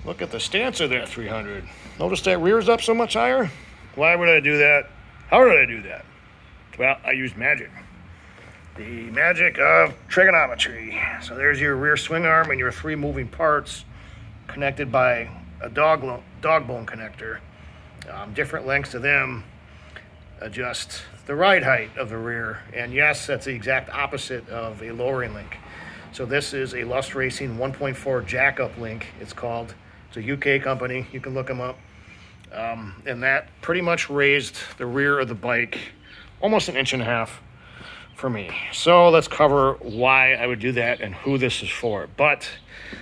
Look at the stance of that 300. Notice that rear's up so much higher? Why would I do that? How did I do that? Well, I used magic. The magic of trigonometry. So there's your rear swing arm and your 3 moving parts connected by a dog bone connector. Different lengths of them adjust the ride height of the rear. And yes, that's the exact opposite of a lowering link. So this is a Lust Racing 1.4 jack-up link, it's called. It's a UK company, you can look them up. And that pretty much raised the rear of the bike almost 1.5 inches for me. So let's cover why I would do that and who this is for. But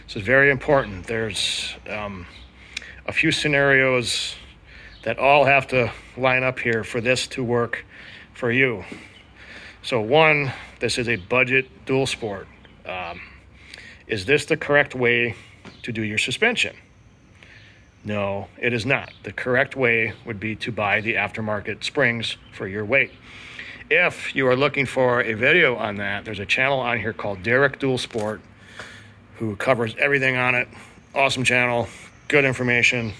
this is very important. There's a few scenarios that all have to line up here for this to work for you. So one, this is a budget dual sport. Is this the correct way to do your suspension? No, it is not. The correct way would be to buy the aftermarket springs for your weight. If you are looking for a video on that, there's a channel on here called Derek Dual Sport who covers everything on it. Awesome channel, good information,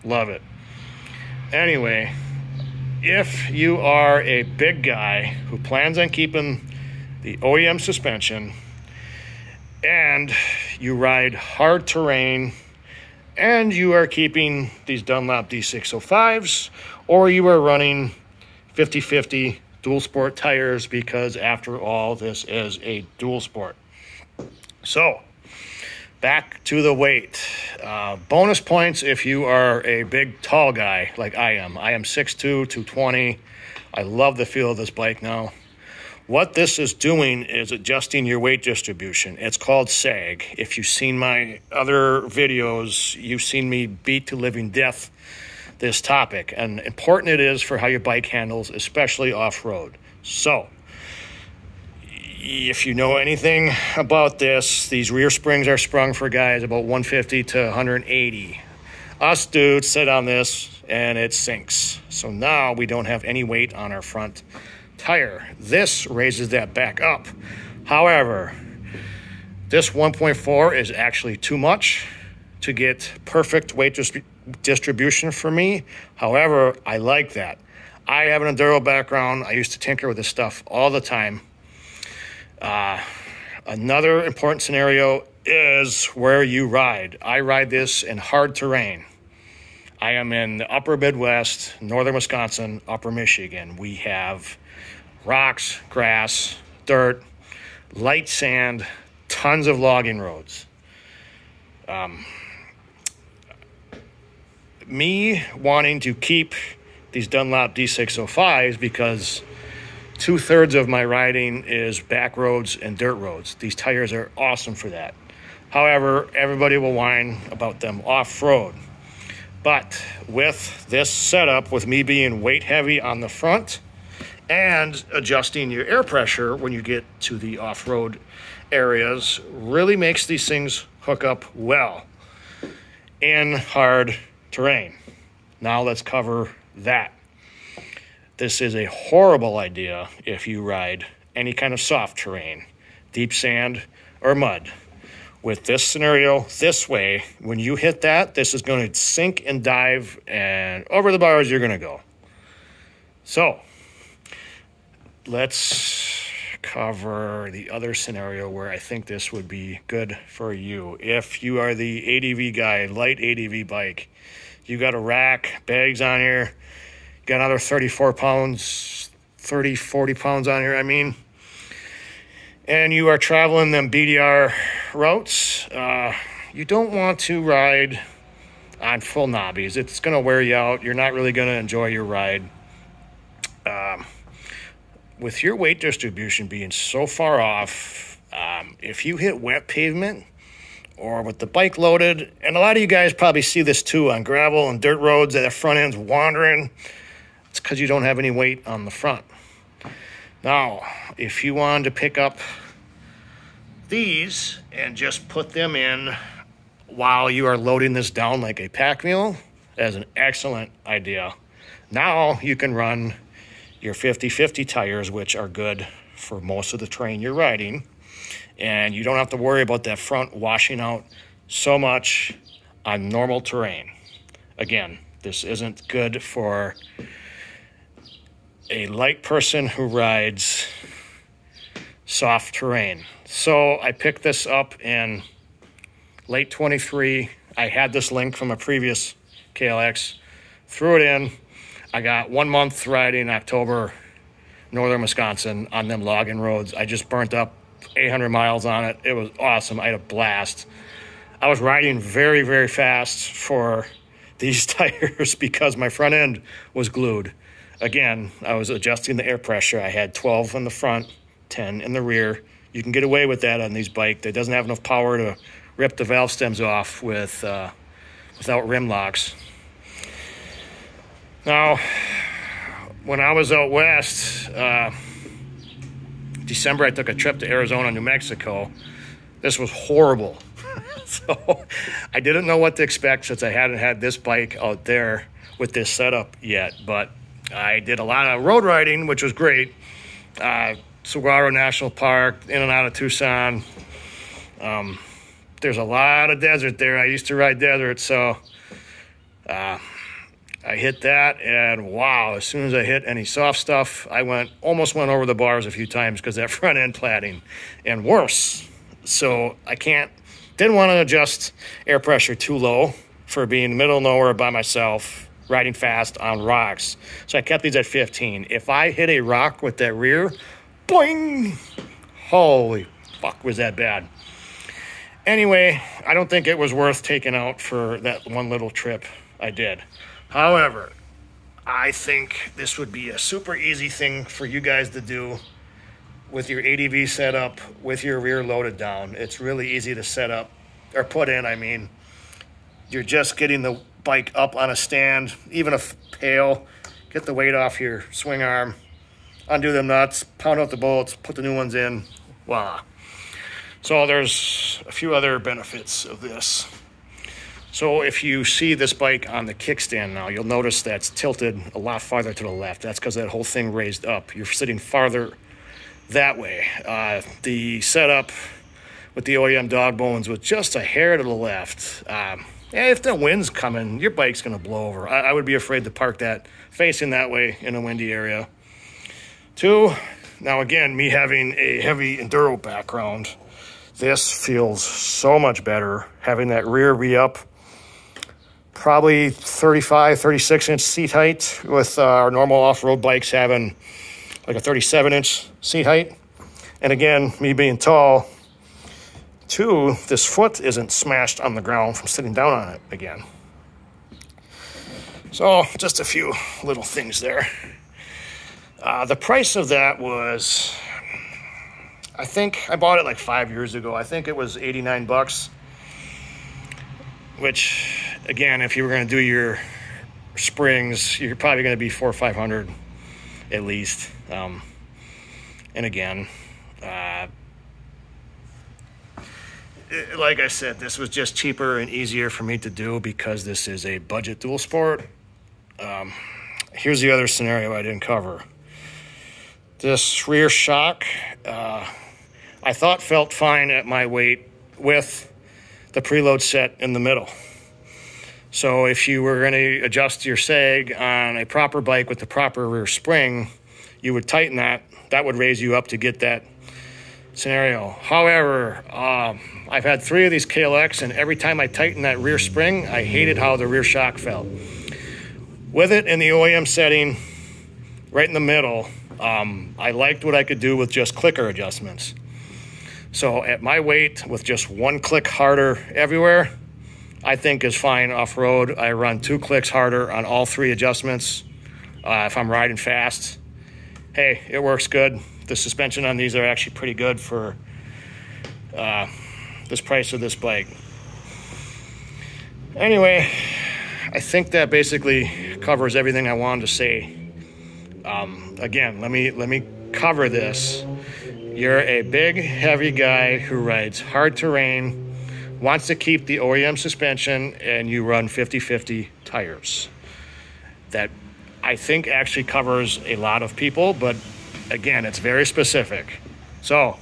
love it. Anyway, if you are a big guy who plans on keeping the OEM suspension and you ride hard terrain and you are keeping these Dunlop D605s, or you are running 50/50 dual sport tires, because after all, this is a dual sport. So, back to the weight. Bonus points if you are a big, tall guy like I am. I am 6'2", 220. I love the feel of this bike now. What this is doing is adjusting your weight distribution. It's called sag. If you've seen my other videos, you've seen me beat to living death this topic, and important it is for how your bike handles, especially off-road. So, if you know anything about this, these rear springs are sprung for guys about 150 to 180. Us dudes sit on this and it sinks. So now we don't have any weight on our front tire. This raises that back up. However, this 1.4 is actually too much to get perfect weight distribution for me. However, I like that. I have an enduro background. I used to tinker with this stuff all the time. Another important scenario is where you ride. I ride this in hard terrain. I am in the upper Midwest, northern Wisconsin, upper Michigan. We have rocks, grass, dirt, light sand, tons of logging roads. Me wanting to keep these Dunlop D605s because 2/3 of my riding is back roads and dirt roads. These tires are awesome for that. However, everybody will whine about them off-road. But with this setup, with me being weight heavy on the front and adjusting your air pressure when you get to the off-road areas, really makes these things hook up well in hard terrain. Now let's cover that. This is a horrible idea if you ride any kind of soft terrain, deep sand or mud. With this scenario, this way, when you hit that, this is going to sink and dive, and over the bars you're going to go. So, let's cover the other scenario where I think this would be good for you. If you are the ADV guy, light ADV bike, you got a rack, bags on here, got another 34 pounds, 30, 40 pounds on here, and you are traveling them BDR routes, you don't want to ride on full knobbies. It's going to wear you out. You're not really going to enjoy your ride. With your weight distribution being so far off, if you hit wet pavement or with the bike loaded, and a lot of you guys probably see this too on gravel and dirt roads that the front end's wandering, it's because you don't have any weight on the front. Now, if you wanted to pick up these and just put them in while you are loading this down like a pack mule, that's an excellent idea. Now you can run your 50/50 tires, which are good for most of the terrain you're riding, and you don't have to worry about that front washing out so much on normal terrain. Again, this isn't good for a light person who rides soft terrain. So I picked this up in late 23. I had this link from a previous KLX, threw it in. I got 1 month riding October, northern Wisconsin on them logging roads. I just burnt up 800 miles on it. It was awesome. I had a blast. I was riding very, very fast for these tires because my front end was glued. Again, I was adjusting the air pressure. I had 12 in the front, 10 in the rear. You can get away with that on these bikes. That doesn't have enough power to rip the valve stems off without rim locks. Now, when I was out west, December, I took a trip to Arizona, New Mexico. This was horrible. So I didn't know what to expect since I hadn't had this bike out there with this setup yet. But I did a lot of road riding, which was great. Saguaro National Park, in and out of Tucson. There's a lot of desert there. I used to ride desert, so I hit that, and wow, as soon as I hit any soft stuff, I almost went over the bars a few times because that front end platting, and worse. So I didn't want to adjust air pressure too low for being in the middle of nowhere by myself, riding fast on rocks. So I kept these at 15. If I hit a rock with that rear, boing, holy fuck, was that bad. Anyway, I don't think it was worth taking out for that one little trip I did. However, I think this would be a super easy thing for you guys to do with your ADV setup, with your rear loaded down. It's really easy to set up, or put in, I mean. You're just getting the bike up on a stand, even a pail, get the weight off your swing arm, undo them nuts, pound out the bolts, put the new ones in, voila. So there's a few other benefits of this. So if you see this bike on the kickstand now, you'll notice that's tilted a lot farther to the left. That's because that whole thing raised up. You're sitting farther that way. The setup with the OEM dog bones with just a hair to the left. If the wind's coming, your bike's going to blow over. I would be afraid to park that facing that way in a windy area. 2, now again, me having a heavy enduro background, this feels so much better having that rear re-up. Probably 35, 36-inch seat height with our normal off-road bikes having like a 37-inch seat height. And again, me being tall, 2, this foot isn't smashed on the ground from sitting down on it again. So just a few little things there. The price of that was, I think I bought it like 5 years ago. I think it was 89 bucks, which again, if you were going to do your springs, you're probably going to be $400 or $500 at least. And again, like I said, this was just cheaper and easier for me to do because this is a budget dual sport. Here's the other scenario I didn't cover. This rear shock, I thought felt fine at my weight with the preload set in the middle. So if you were going to adjust your sag on a proper bike with the proper rear spring, you would tighten that. That would raise you up to get that scenario. However, I've had 3 of these KLX, and every time I tightened that rear spring, I hated how the rear shock felt. With it in the OEM setting, right in the middle, I liked what I could do with just clicker adjustments. So at my weight, with just 1 click harder everywhere, I think is fine off-road. I run 2 clicks harder on all 3 adjustments. If I'm riding fast, hey, it works good. The suspension on these are actually pretty good for this price of this bike. Anyway, I think that basically covers everything I wanted to say. Again, let me cover this. You're a big, heavy guy who rides hard terrain, wants to keep the OEM suspension, and you run 50/50 tires. That I think actually covers a lot of people, but again, it's very specific. So,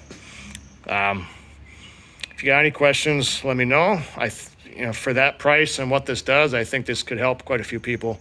if you got any questions, let me know. for that price and what this does, I think this could help quite a few people.